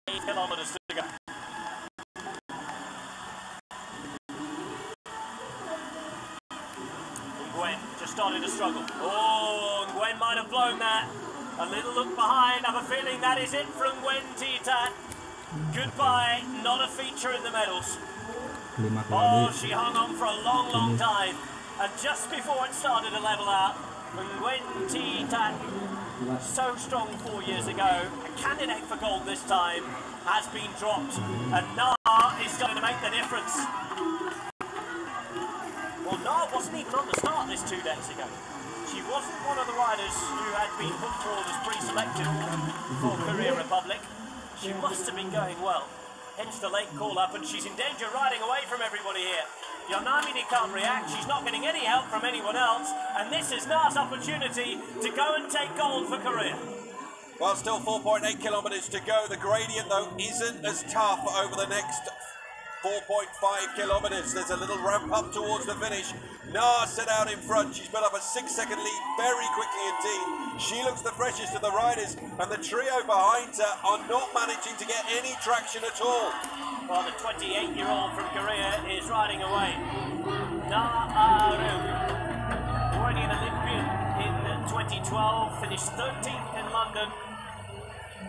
8 kilometers to go. Nguyen just started to struggle. Oh, Nguyen might have blown that. A little look behind. I have a feeling that is it from Nguyen T-Tat. Goodbye, not a feature in the medals. Oh, she hung on for a long, long time. And just before it started to level out, Nguyen T-Tat, so strong 4 years ago, a candidate for gold this time, has been dropped. And Na is going to make the difference. Well, Na wasn't even on the start this 2 days ago. She wasn't one of the riders who had been put forward as pre-selected for Korea Republic. She must have been going well. Hence the late call-up, and she's in danger riding away from everybody here. Yonamine can't react, she's not getting any help from anyone else, and this is Na's opportunity to go and take gold for Korea. Well, still 4.8 kilometres to go. The gradient, though, isn't as tough over the next 4.5 kilometres. There's a little ramp up towards the finish. Na set out in front. She's built up a 6-second lead very quickly indeed. She looks the freshest of the riders, and the trio behind her are not managing to get any traction at all. Well, the 28-year-old from Korea is riding away. Na Arum, already an Olympian in 2012, finished 13th in London.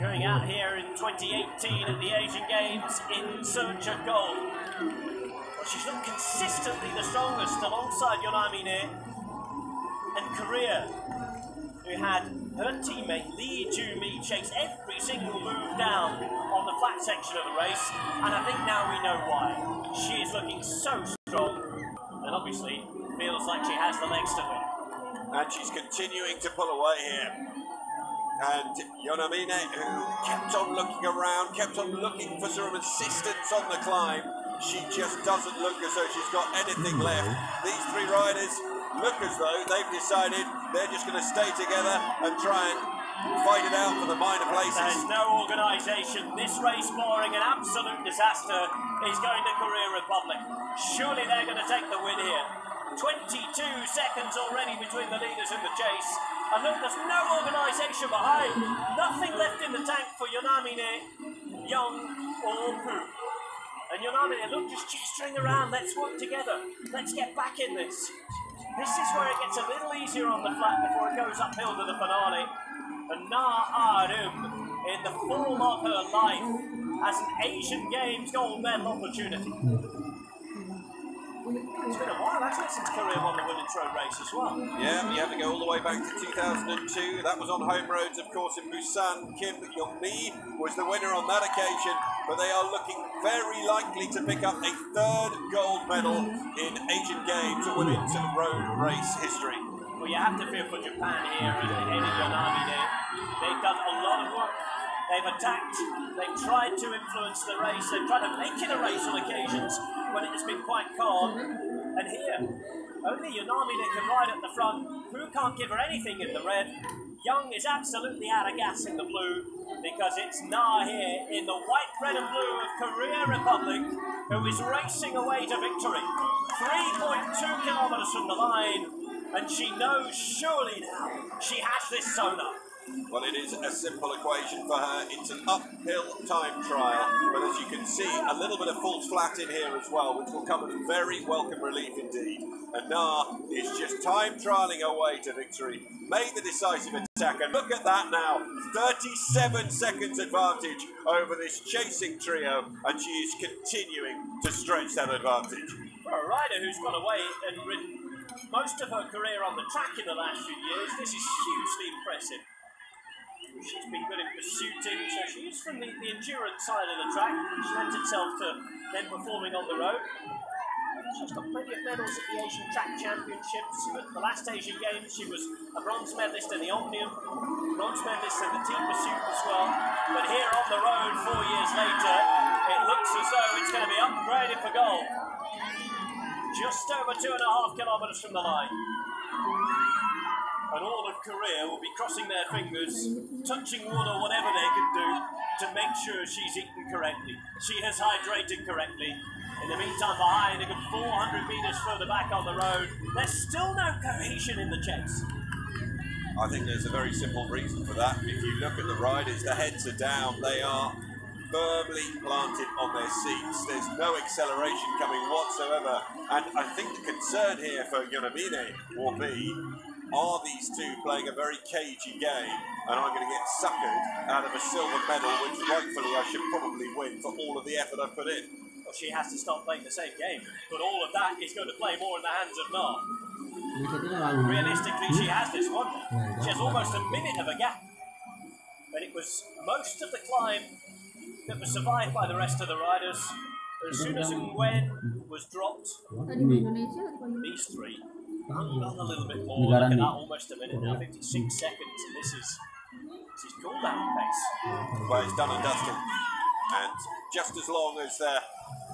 Going out here in 2018 at the Asian Games in search of gold. Well, she's not consistently the strongest alongside Yonamine. And Korea, who had her teammate Lee Joo-mi chase every single move down on the flat section of the race. And I think now we know why. She is looking so strong and obviously feels like she has the legs to win. And she's continuing to pull away here. And Yonamine, who kept on looking around, kept on looking for sort of assistance on the climb, she just doesn't look as though she's got anything left. These three riders look as though they've decided they're just going to stay together and try and fight it out for the minor places. There's no organisation. This race, barring an absolute disaster, is going to Korea Republic. Surely they're going to take the win here. 22 seconds already between the leaders in the chase. And look, there's no organisation behind. Nothing left in the tank for Yonamine, Young or Pu. And Yonamine, look, just gesturing around. Let's work together. Let's get back in this. This is where it gets a little easier on the flat before it goes uphill to the finale. And Na Arum, in the form of her life, has an Asian Games gold medal opportunity. It's been a while, hasn't it, since Korea won the women's road race as well? Yeah, you have to go all the way back to 2002. That was on home roads, of course, in Busan. Kim Young-mi was the winner on that occasion, but they are looking very likely to pick up a third gold medal in Asian Games women's road race history. Well, you have to feel for Japan here in Yonamine. They've done a lot of work. They've attacked, they've tried to influence the race, they've tried to make it a race on occasions when it has been quite calm. And here, only Yonamine can ride at the front. Pu can't give her anything in the red. Young is absolutely out of gas in the blue because it's Na here in the white, red and blue of Korea Republic who is racing away to victory. 3.2 kilometres from the line, and she knows surely now she has this sewn up. Well, it is a simple equation for her. It's an uphill time trial, but as you can see, a little bit of false flat in here as well, which will come as very welcome relief indeed. And Na is just time trialling her way to victory, made the decisive attack, and look at that now, 37 seconds advantage over this chasing trio, and she is continuing to stretch that advantage. For a rider who's gone away and ridden most of her career on the track in the last few years, this is hugely impressive. She's been good in pursuiting, so she is from the endurance side of the track, which lends itself to then performing on the road. She's got plenty of medals at the Asian Track Championships. At the last Asian Games, she was a bronze medalist in the Omnium, bronze medalist in the team pursuit as well. But here on the road, 4 years later, it looks as though it's going to be upgraded for gold. Just over 2.5 kilometres from the line. And all of Korea will be crossing their fingers, touching wood or whatever they can do to make sure she's eaten correctly. She has hydrated correctly. In the meantime, behind, a good 400 metres further back on the road, there's still no cohesion in the chase. I think there's a very simple reason for that. If you look at the riders, the heads are down. They are firmly planted on their seats. There's no acceleration coming whatsoever. And I think the concern here for Yonamine will be, are these two playing a very cagey game, and I'm going to get suckered out of a silver medal, which rightfully I should probably win for all of the effort I put in. Well, she has to start playing the same game, but all of that is going to play more in the hands of Nar. Realistically, she has this one. She has almost a minute of a gap. But it was most of the climb that was survived by the rest of the riders. As soon as Nguyen was dropped, these three hung on a little bit more. Look at that, almost a minute now, 56 seconds, and this is cool down pace. Well, it's done and dusted. And just as long as there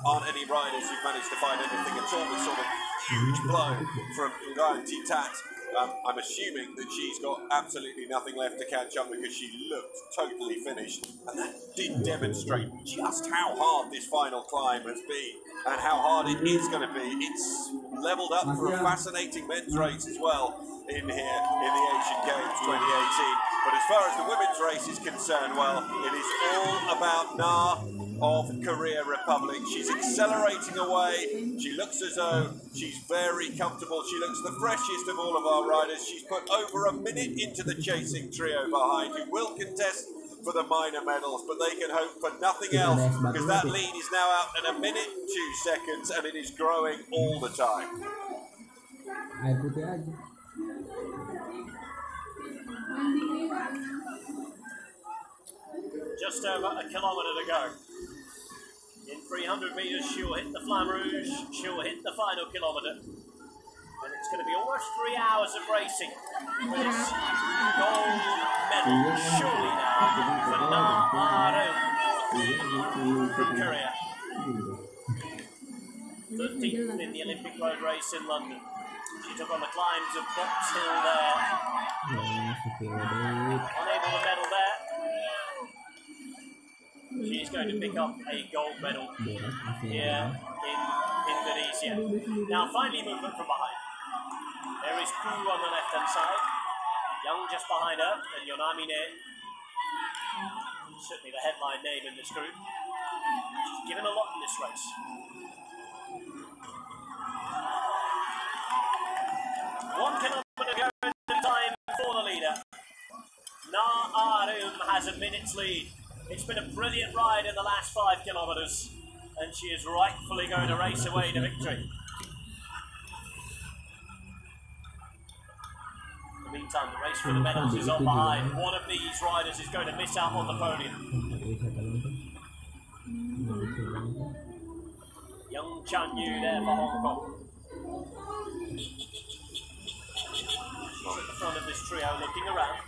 aren't any riders who've managed to find anything at all, this sort of huge blow from Nguyen Tat, I'm assuming that she's got absolutely nothing left to catch up, because she looked totally finished. And that did demonstrate just how hard this final climb has been and how hard it is going to be. It's levelled up for a fascinating men's race as well in here in the Asian Games 2018. But as far as the women's race is concerned, well, it is all about Na of Korea Republic. She's accelerating away. She looks as though she's very comfortable. She looks the freshest of all of our riders. She's put over a minute into the chasing trio behind, who will contest for the minor medals, but they can hope for nothing else, because that lead is now out at 1 minute 2 seconds, and it is growing all the time. Just over a kilometre to go. In 300 metres, she'll hit the Flamme Rouge, she'll hit the final kilometre. And it's going to be almost 3 hours of racing for this gold medal, surely now, for Na Arum from Korea. 13th in the Olympic road race in London. She took on the climbs of Box Hill there. Unable to medal there. She's going to pick up a gold medal here in Indonesia. Now, finally, movement from behind. There is Pu on the left-hand side. Young just behind her, and Yonamine, certainly the headline name in this group. She's given a lot in this race. One kilometre to go in time for the leader. Na Arum has a minute's lead. It's been a brilliant ride in the last 5 kilometres, and she is rightfully going to race away to victory. In the meantime, the race for the medals is on behind. One of these riders is going to miss out on the podium. Young Chan Yu there for Hong Kong. She's at the front of this trio looking around.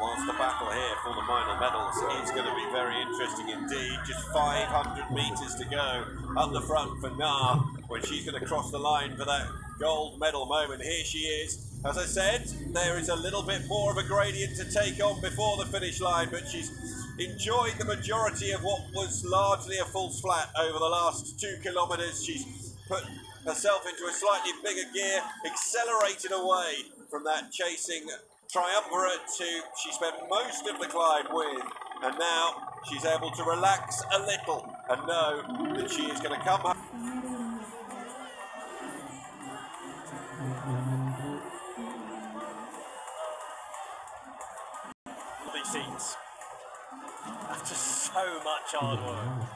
Whilst the battle here for the minor medals is going to be very interesting indeed. Just 500 metres to go up the front for Na, when she's going to cross the line for that gold medal moment. Here she is. As I said, there is a little bit more of a gradient to take on before the finish line, but she's enjoyed the majority of what was largely a false flat over the last 2 kilometres. She's put herself into a slightly bigger gear, accelerated away from that chasing triumvirate she spent most of the climb with, and now she's able to relax a little and know that she is going to come home. Lovely scenes after so much hard work.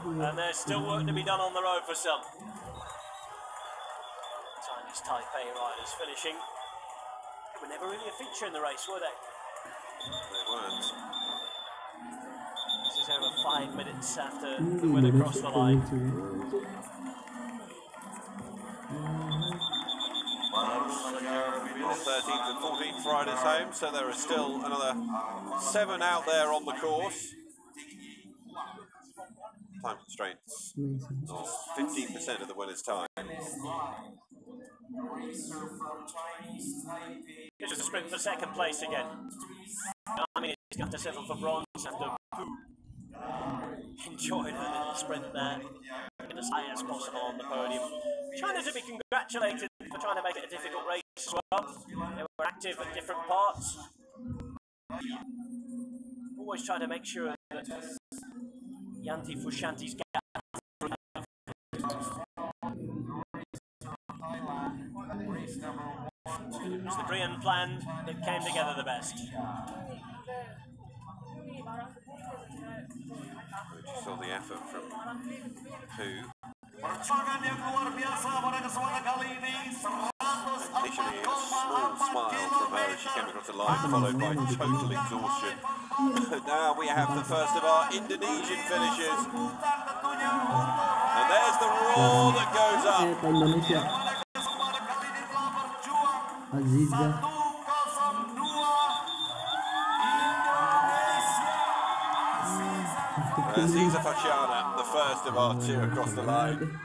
And there's still work to be done on the road for some. Chinese Taipei riders finishing. They were never really a feature in the race, were they? They weren't. This is over 5 minutes after the winner crossed the line. Our 13th and 14th riders home, so there are still another 7 out there on the course. Time constraints, or 15% of the winner's time. It's just a sprint for second place again. I mean, he's got to settle for bronze after Pu enjoyed a little sprint there, as high as possible on the podium. China to be congratulated for trying to make it a difficult race as well. They were active at different parts. always try to make sure that Yanti Fushanti's gap. It was the Korean plan that came together the best. You saw the effort from Pu. Initially, a small smile from her as she came across the line, followed by total exhaustion. Now we have the first of our Indonesian finishers. And there's the roar that goes up. Aziza Fashana, the first of our two across the line.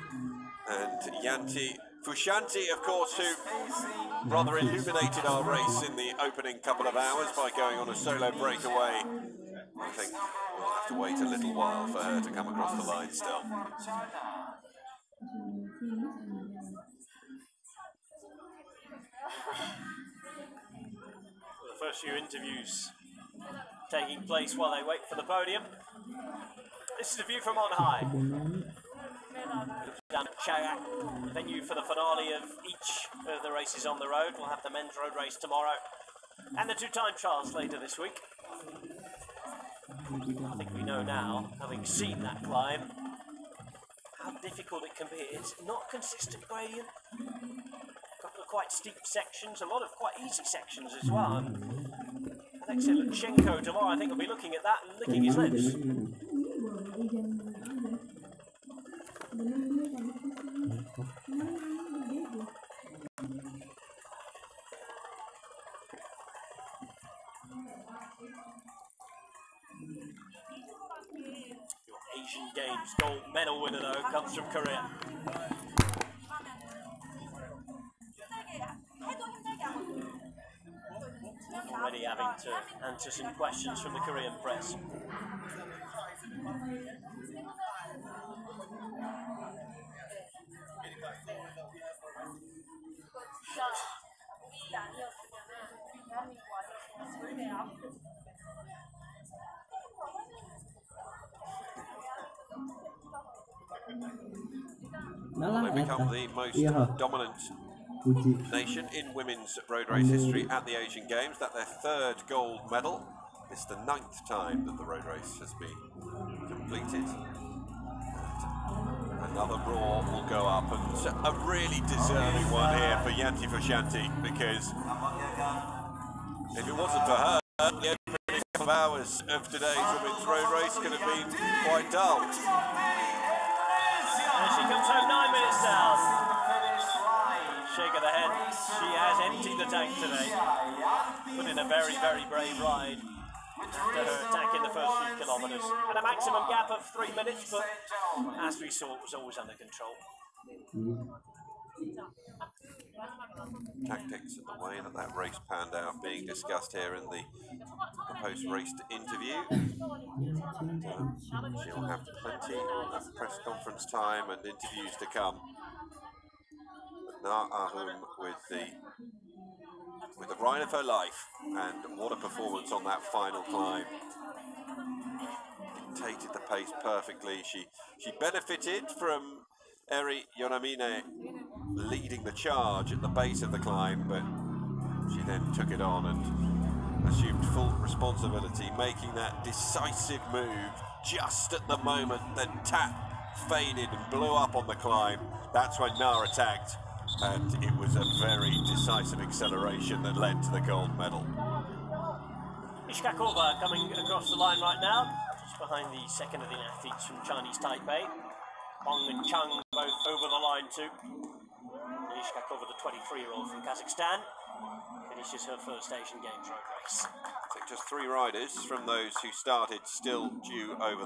And Yanti Fushanti, of course, who rather illuminated our race in the opening couple of hours by going on a solo breakaway. I think we'll have to wait a little while for her to come across the line still. The first few interviews taking place while they wait for the podium. This is the view from on high. Down at Chagak, venue for the finale of each of the races on the road. We'll have the men's road race tomorrow and the 2 time trials later this week. I think we know now, having seen that climb, how difficult it can be. It's not consistent gradient. A couple of quite steep sections, a lot of quite easy sections as well. And Alexei Lutsenko tomorrow, I think, will be looking at that and licking his lips. Your Asian Games gold medal winner, though, comes from Korea. Already having to answer some questions from the Korean press. They become the most dominant nation in women's road race history at the Asian Games. That's their 3rd gold medal. It's the 9th time that the road race has been completed. And another roar will go up, and a really deserving one here for Yanti Fushanti, because if it wasn't for her, the opening couple of hours of today's women's road race could have been quite dull. And she comes home 9 minutes down. Shake of the head. She has emptied the tank today. Put in a very, very brave ride after her attack in the first few kilometres. Had a maximum gap of 3 minutes, but as we saw, it was always under control. Tactics and the way that race panned out being discussed here in the post-race interview. She'll have plenty of press conference time and interviews to come. But Na Ahum with the ride of her life, and what a performance on that final climb. Dictated the pace perfectly. She benefited from Eri Yonamine leading the charge at the base of the climb, but she then took it on and assumed full responsibility, making that decisive move just at the moment that Tap faded and blew up on the climb. That's when Na attacked, and it was a very decisive acceleration that led to the gold medal. Ishkakova coming across the line right now, just behind the second of the athletes from Chinese Taipei. Hong and Chung both over the line too. Ishkakova, the 23-year-old from Kazakhstan, finishes her first Asian Games road race. I think just 3 riders from those who started still due over